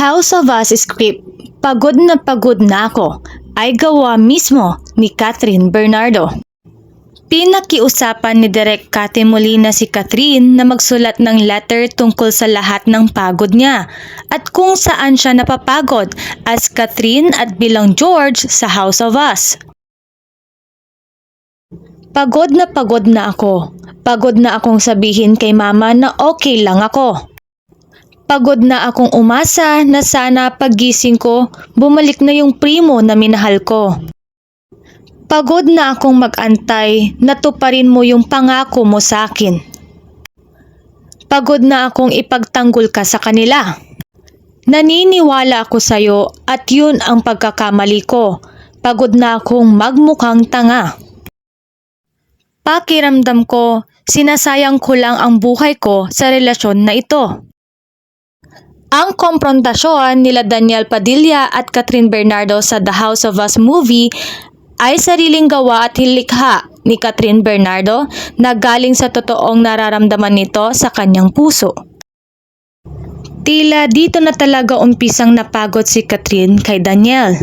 House of Us script, Pagod na ako, ay gawa mismo ni Catherine Bernardo. Pinakiusapan ni Direk Kate Molina si Catherine na magsulat ng letter tungkol sa lahat ng pagod niya at kung saan siya napapagod as Catherine at bilang George sa House of Us. Pagod na ako. Pagod na akong sabihin kay mama na okay lang ako. Pagod na akong umasa na sana paggising ko, bumalik na yung primo na minahal ko. Pagod na akong mag-antay na tuparin mo yung pangako mo sa akin. Pagod na akong ipagtanggol ka sa kanila. Naniniwala ako sa'yo at yun ang pagkakamali ko. Pagod na akong magmukhang tanga. Pakiramdam ko, sinasayang ko lang ang buhay ko sa relasyon na ito. Ang komprontasyon nila Daniel Padilla at Catherine Bernardo sa The House of Us movie ay sariling gawa at hilikha ni Catherine Bernardo na galing sa totoong nararamdaman nito sa kanyang puso. Tila dito na talaga umpisang napagod si Catherine kay Daniel.